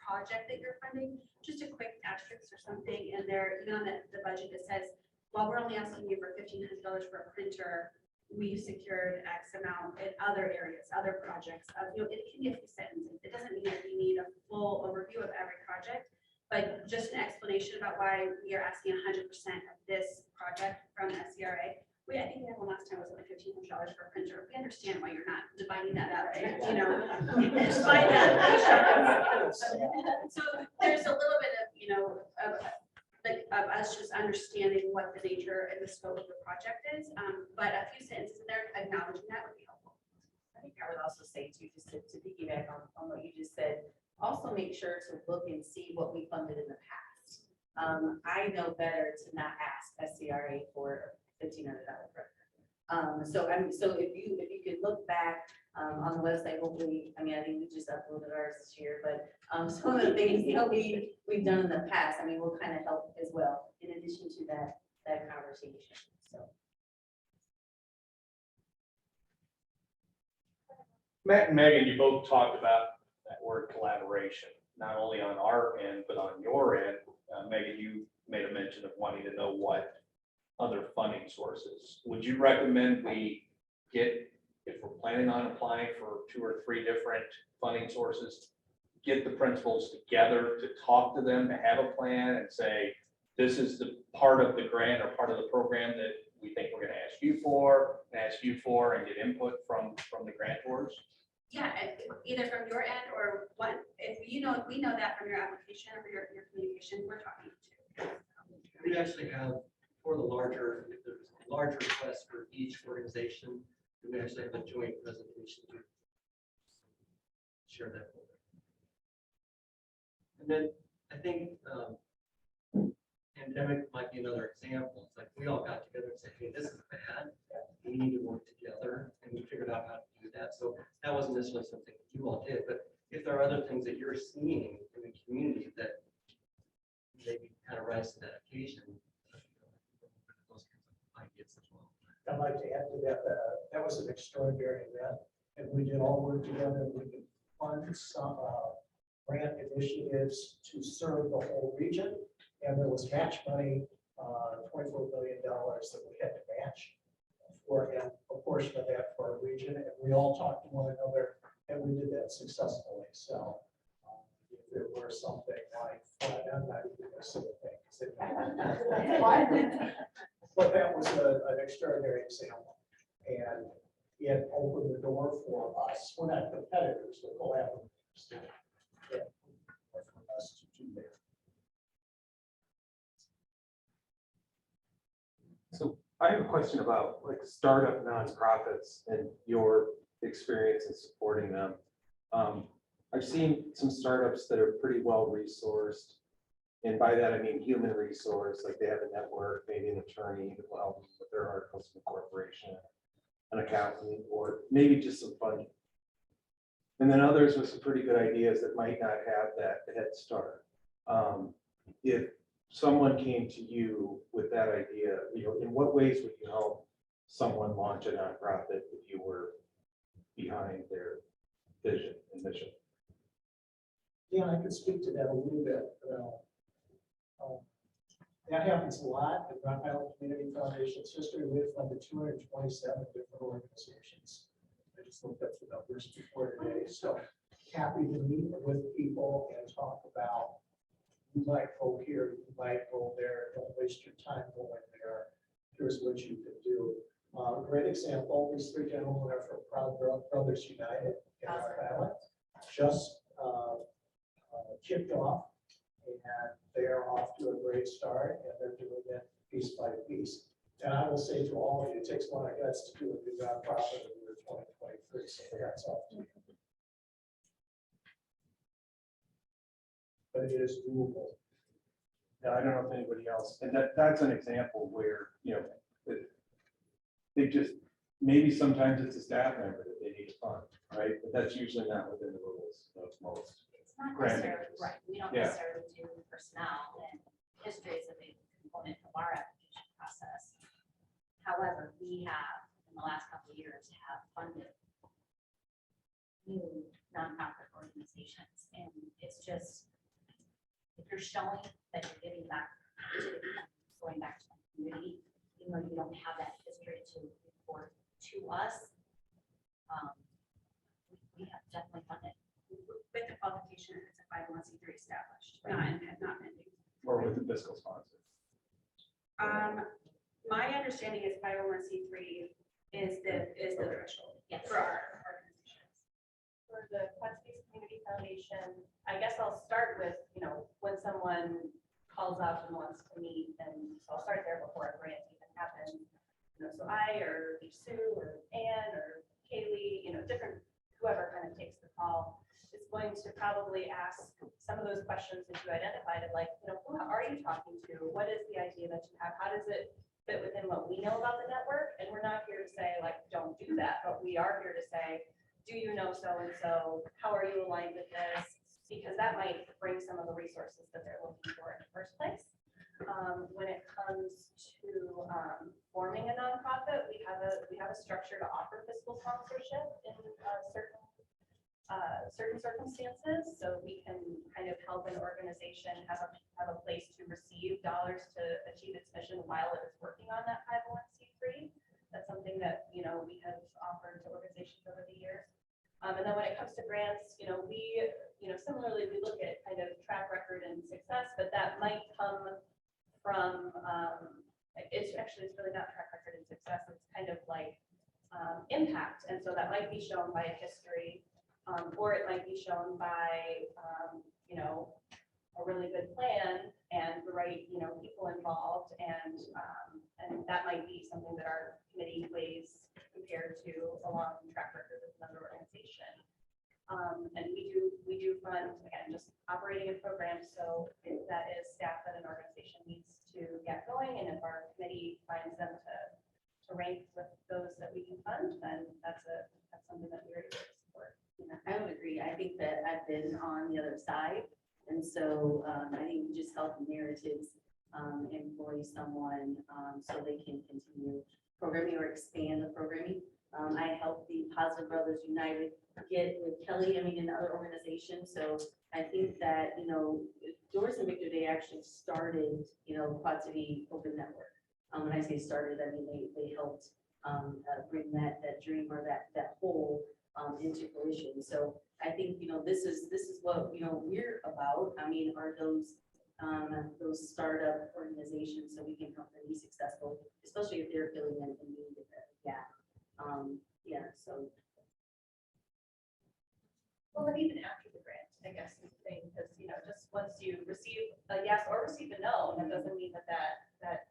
project that you're funding? Just a quick asterisk or something in there, even on the budget that says, while we're only asking you for $1,500 for a printer, we've secured X amount in other areas, other projects. It can be a few sentences. It doesn't mean that you need a full overview of every project, but just an explanation about why we are asking 100% of this project from SCRA. I think we had one last time was like $1,500 for a printer. We understand why you're not dividing that up, divide that. So there's a little bit of us just understanding what the nature and the scope of the project is. But a few sentences in there acknowledging that would be helpful. I think I would also say too, just to piggyback on what you just said, also make sure to look and see what we funded in the past. I know better to not ask SCRA for $1,500 credit. So if you could look back, on the website, hopefully, I mean, I think we just uploaded ours this year, but, some of the things, we've done in the past, I mean, will kind of help as well, in addition to that conversation, so. Matt and Megan, you both talked about that word collaboration, not only on our end, but on your end. Megan, you made a mention of wanting to know what other funding sources. Would you recommend we get, if we're planning on applying for 2 or 3 different funding sources, get the principals together to talk to them, to have a plan and say, this is the part of the grant or part of the program that we think we're gonna ask you for, and get input from the grantors? Yeah, either from your end or what, if we know that from your application or your communication, we're talking to. We actually have, for the larger, if there's a larger request for each organization, we actually have a joint presentation to share that. And then I think pandemic might be another example. It's like we all got together and said, hey, this is bad. We need to work together, and we figured out how to do that. So that wasn't necessarily something you all did, but if there are other things that you're seeing in the community that maybe kind of rise to that occasion, those kinds of ideas as well. I'd like to add to that, that was an extraordinary event, and we did all work together, we could fund some grant initiatives to serve the whole region, and there was match money, $24 million that we had to match for, and a portion of that for our region, and we all talked to one another, and we did that successfully, so if there were something like, I'm not even gonna say a thing, 'cause it- but that was an extraordinary example, and it opened the door for us. We're not competitors, we're collaborators. Yeah, for us to do that. So I have a question about like startup nonprofits and your experience in supporting them. I've seen some startups that are pretty well resourced. And by that, I mean human resource, like they have a network, maybe an attorney that will help them with their articles of incorporation, an accountant, or maybe just some funding. And then others with some pretty good ideas that might not have that head start. If someone came to you with that idea, in what ways would you help someone launch a nonprofit if you were behind their vision and mission? Yeah, I could speak to that a little bit. That happens a lot in Rock Island Community Foundation's history. We've funded 227 different organizations. I just looked up the numbers before today. So happy to meet with people and talk about, you might go here, you might go there, don't waste your time going there. Here's what you can do. Great example, these 3 gentlemen are from Proud Brothers United in Rock Island. Just kicked off, and they're off to a great start, and they're doing it piece by piece. And I will say to all of you, it takes a lot of guts to do a good nonprofit in the year 2023, so that's off to you. But it is doable. Yeah, I don't know if anybody else, and that's an example where, they just, maybe sometimes it's a staff member that they need to fund, right? But that's usually not within the rules of most. It's not Grant necessarily, makers. right, we don't Yeah. necessarily do personnel, and history is a big component of our application process. However, we have, in the last couple of years, have funded new nonprofit organizations, and it's just, if you're showing that you're giving back to the community, going back to the community, even though you don't have that history to report to us, we have definitely funded. With the qualification, it's a 501c3 established, not pending. Or with the fiscal sponsor. My understanding is 501c3 is the threshold Yes. for our organizations. For the Quad Cities Community Foundation, I guess I'll start with, when someone calls out and wants to meet, and so I'll start there before a grant even happens. So I, or Sue, or Ann, or Kaylee, different, whoever kind of takes the call, is going to probably ask some of those questions that you identified of like, who are you talking to? What is the idea that you have? How does it fit within what we know about the network. And we're not here to say like, don't do that, but we are here to say, do you know so-and-so? How are you aligned with this? Because that might bring some of the resources that they're looking for in the first place. When it comes to forming a nonprofit, we have a structure to offer fiscal sponsorship in certain circumstances. So we can kind of help an organization have a place to receive dollars to achieve its mission while it is working on that 501c3. That's something that, we have offered to organizations over the years. And then when it comes to grants, similarly, we look at kind of track record and success, but that might come from, it's really not track record and success. It's kind of like impact. And so that might be shown by a history, or it might be shown by, a really good plan and the right, people involved. And that might be something that our committee weighs compared to a long track record of another organization. And we do fund, again, just operating a program. So if that is staff that an organization needs to get going, and if our committee finds them to rank with those that we can fund, then that's something that we're able to support. Yeah, I would agree. I think that I've been on the other side. And so I think we just help narratives employ someone so they can continue programming or expand the programming. I helped the Positive Brothers United get with Kelly, in other organizations. So I think that, Doris and Victor, they actually started, Quad City Open Network. When I say started, I mean, they helped bring that dream or that whole into fruition. So I think, this is what, we're about. Are those startup organizations so we can help them be successful, especially if they're feeling in need of that gap. Yeah, so. Well, and even after the grant, I guess is the thing, because, just once you receive a yes or receive a no, that doesn't mean that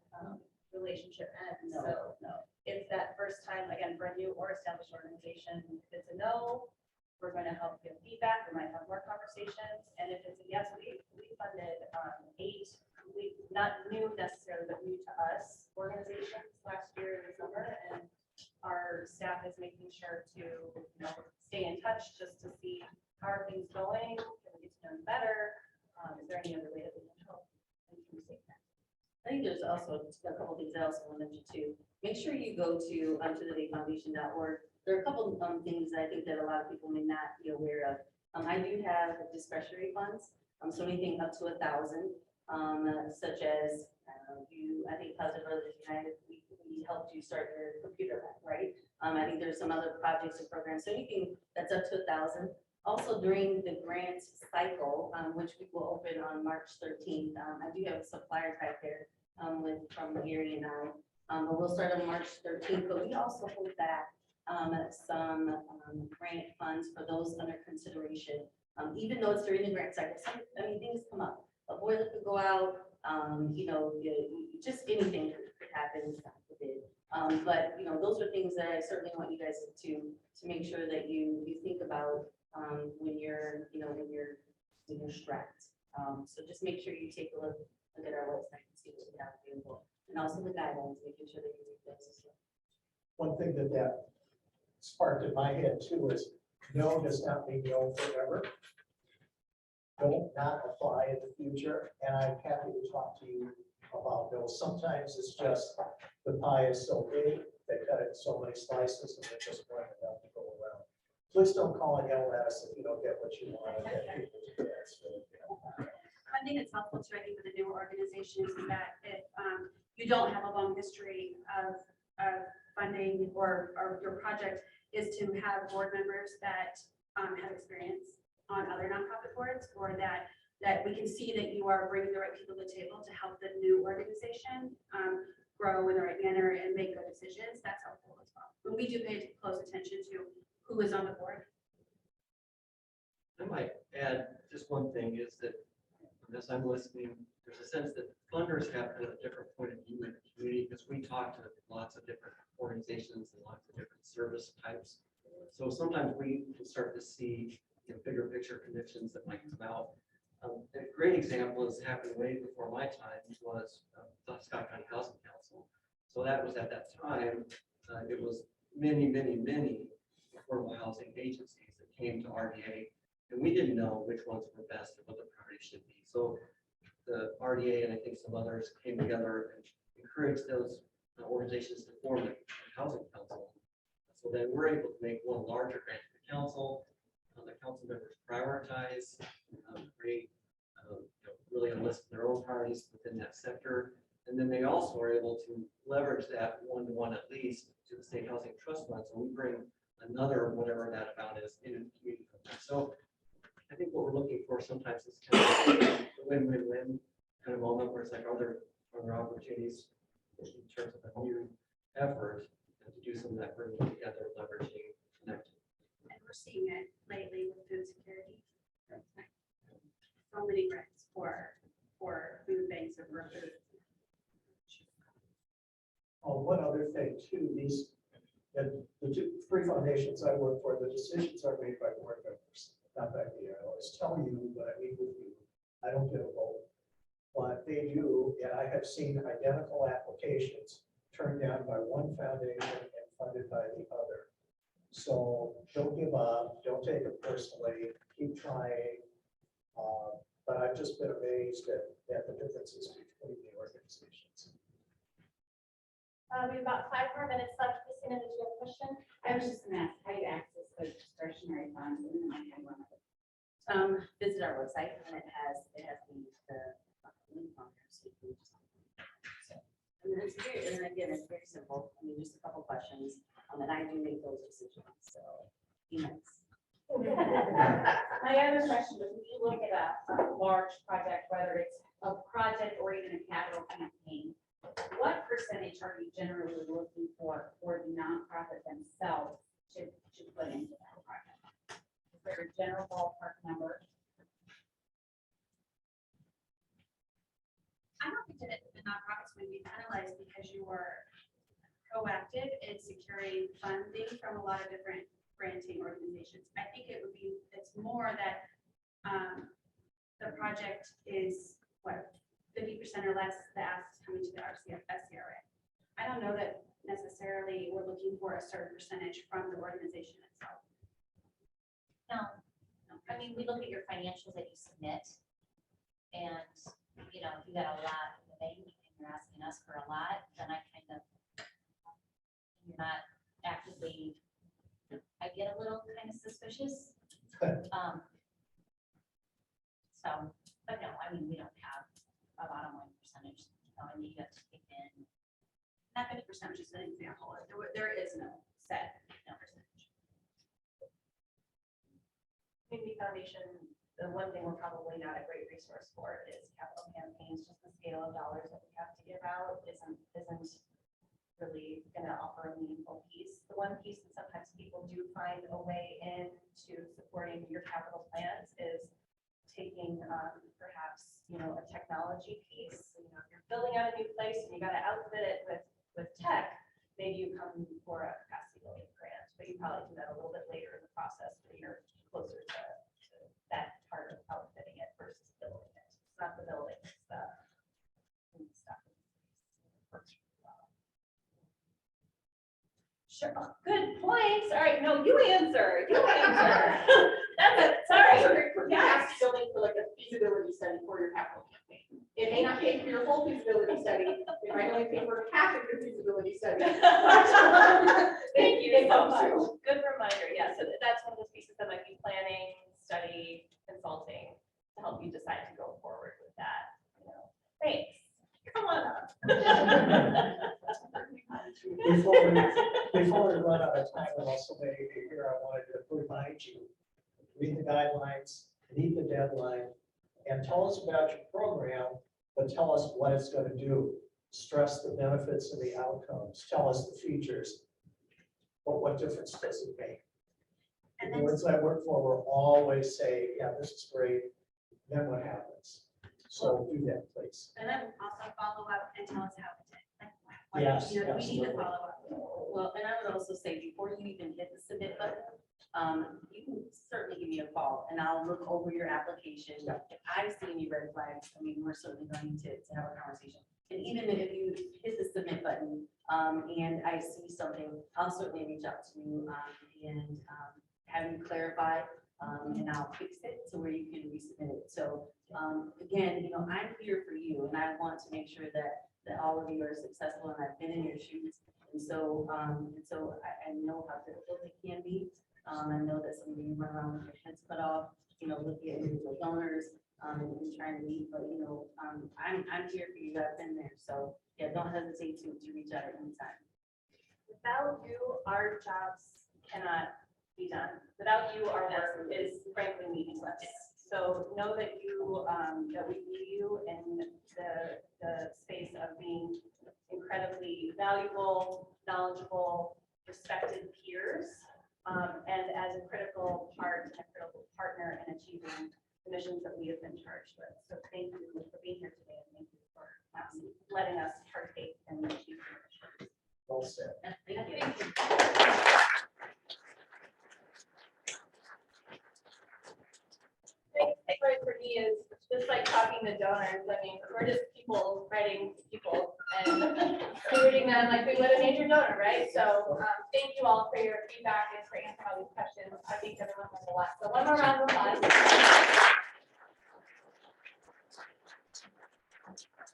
relationship ends. So it's that first time, again, for a new or established organization, if it's a no, we're going to help give feedback. We might have more conversations. And if it's a yes, we funded 8, not new necessarily, but new to us organizations last year in the summer. And our staff is making sure to, stay in touch just to see how are things going, can we get to know them better? Is there any other way that we can help? I think there's also a couple of things I also want to mention too. Make sure you go to tothedayfoundation.org. There are a couple of things that I think that a lot of people may not be aware of. I do have discretionary funds, so anything up to 1,000, such as I think Positive Brothers United, we helped you start your computer lab, right? I think there's some other projects and programs. So anything that's up to 1,000. Also during the grant cycle, which we will open on March 13th, I do have some flyers back there from Gary and I. But we'll start on March 13th, but we also hold back some grant funds for those under consideration. Even though it's during the grant cycle, things come up. A boiler could go out, just anything could happen. But those are things that I certainly want you guys to make sure that you think about when you're strapped. So just make sure you take a look at our website and see what we have available, and also the guidelines, making sure that you read those as well. One thing that sparked in my head too is no does not mean no forever. Don't not apply in the future, and I'm happy to talk to you about those. Sometimes it's just the pie is so big, they cut it in so many slices, and they're just one enough to go around. Please don't call and yell at us if you don't get what you want. One thing that's helpful too, I think, with the newer organizations is that if you don't have a long history of funding or your project is to have board members that have experience on other nonprofit boards, or that we can see that you are bringing the right people to the table to help the new organization grow in the right manner and make good decisions. That's helpful as well. But we do pay close attention to who is on the board. I might add just one thing is that as I'm listening, there's a sense that funders have a different point of view in the community because we talk to lots of different organizations and lots of different service types. So sometimes we can start to see bigger picture conditions that might come out. A great example has happened way before my time was the Scott County Housing Council. So that was at that time, it was many, many, many affordable housing agencies that came to RDA. And we didn't know which ones were best and what the priorities should be. So the RDA and I think some others came together and encouraged those organizations to form a housing council. So then we're able to make one larger grant to the council. The council members prioritize, create, really enlist their own priorities within that sector. And then they also are able to leverage that one-to-one at least to the state housing trust fund. So we bring another, whatever that amount is, into the community. So I think what we're looking for sometimes is kind of a win-win-win kind of moment where it's like, are there opportunities in terms of a new effort and to do some of that bringing together, leveraging, connecting. And we're seeing it lately with food security. So many grants for food banks or for food. Oh, one other thing too, the three foundations I work for, the decisions are made by board members, not by me. I always tell you when I meet with you, I don't get a vote. But they do, and I have seen identical applications turned down by one foundation and funded by the other. So don't give up, don't take it personally, keep trying. But I've just been amazed at the differences between the organizations. We have about 5 more minutes left. Christina, did you have a question? I was just gonna ask how you access those discretionary funds, and then I had one other. Visit our website and it has the link on there. So you can just. And then it's very, and again, it's very simple. I mean, just a couple questions, and I do make those decisions, so be nice. My other question is, if you look at a large project, whether it's a project or even a capital campaign, what percentage are you generally looking for the nonprofit themselves to put into that project? Is there a general ballpark number? I don't think that the nonprofits would be penalized because you were proactive in securing funding from a lot of different granting organizations. I think it's more that the project is what, 50% or less the asks coming to the SCRA. I don't know that necessarily we're looking for a certain percentage from the organization itself. No, I mean, we look at your financials that you submit. And, if you got a lot in the bank and you're asking us for a lot, then you're not actively, I get a little kind of suspicious. But no, I mean, we don't have a bottom line percentage, and you have to take in. That 50% was just an example. There is no set percentage. Community Foundation, the one thing we're probably not a great resource for is capital campaigns. Just the scale of dollars that we have to give out isn't really going to offer a meaningful piece. The one piece that sometimes people do find a way into supporting your capital plans is taking perhaps, a technology piece. So, if you're building out a new place and you got to outfit it with tech, maybe you come for a capacity building grant, but you probably do that a little bit later in the process when you're closer to that part of outfitting it versus building it. It's not the building, it's the stuff. Sure, good points. All right, no, you answer. That's it, sorry. Yeah, building for like a feasibility study for your capital campaign. It may not pay for your whole feasibility study, it might only pay for half of your feasibility study. Thank you It so helps much. you. Good reminder. Yeah, so that's one of those pieces that might be planning, study, consulting to help you decide to go forward with that. Thanks. Come on up. Before we run out of time, and also maybe here, I wanted to remind you, read the guidelines, meet the deadline, and tell us about your program, but tell us what it's going to do. Stress the benefits and the outcomes. Tell us the features. But what difference does it make? And The then ones I work for will always say, yeah, this is great. Then what happens? So do that, please. And then also follow up and tell us how it did. Like, Yes, we need to absolutely. follow up. Well, and I would also say, before you even hit the submit button, you can certainly give me a call and I'll look over your application. If I've seen any red flags, I mean, we're certainly going to have a conversation. And even if you hit the submit button, and I see something, I'll certainly reach out to you, and have you clarify, and I'll fix it to where you can resubmit it. So, again, you know, I'm here for you and I want to make sure that all of you are successful and I've been in your shoes. And so I know how difficult it can be. I know that some of you run around with your heads cut off, you know, looking at individual donors, and trying to meet, but you know, I'm here for you. I've been there. So yeah, don't hesitate to reach out at any time. Without you, our jobs cannot be done. Without you, our work is frankly meaningless. So know that you, that we view you in the space of being incredibly valuable, knowledgeable, respected peers, and as a critical part and a critical partner in achieving the missions that we have been charged with. So thank you for being here today, and thank you for letting us partake in achieving the mission. Well said. Thank you. Big takeaway for me is just like talking to donors. I mean, we're just people writing people and stewarding them like we would a major donor, right? So thank you all for your feedback and for answering all these questions. I think everyone learned a lot. So one more round of applause.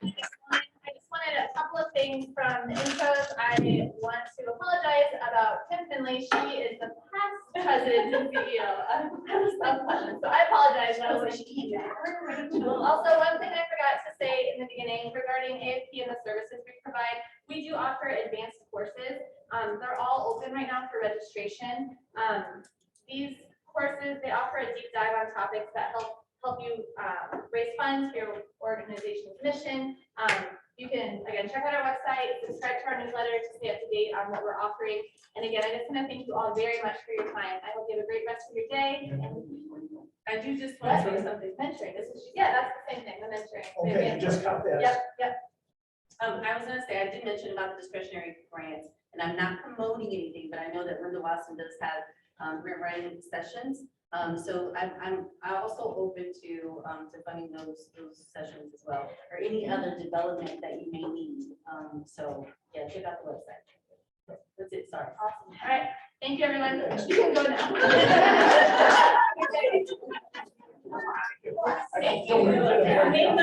I just wanted a couple of things from the intros. I want to apologize about Kim Finley. She is the past president and CEO of South Pleasant. So I apologize. That was also, one thing I forgot to say in the beginning regarding AFP and the services we provide, we do offer advanced courses. They're all open right now for registration. These courses, they offer a deep dive on topics that help you raise funds for your organization's mission. You can, again, check out our website, subscribe to our newsletter to stay up to date on what we're offering. And again, I just want to thank you all very much for your time. I hope you have a great rest of your day. I do just want to say something. Mentoring, this is, yeah, that's the same thing, the mentoring. Okay, just cut that. Yep. I was gonna say, I did mention about the discretionary grants, and I'm not promoting anything, but I know that Linda Watson does have grant writing sessions. So I'm also open to funding those sessions as well, or any other development that you may need. So yeah, check out the website. That's it, sorry. Awesome. All right. Thank you, everyone. You can go now. I can still read it.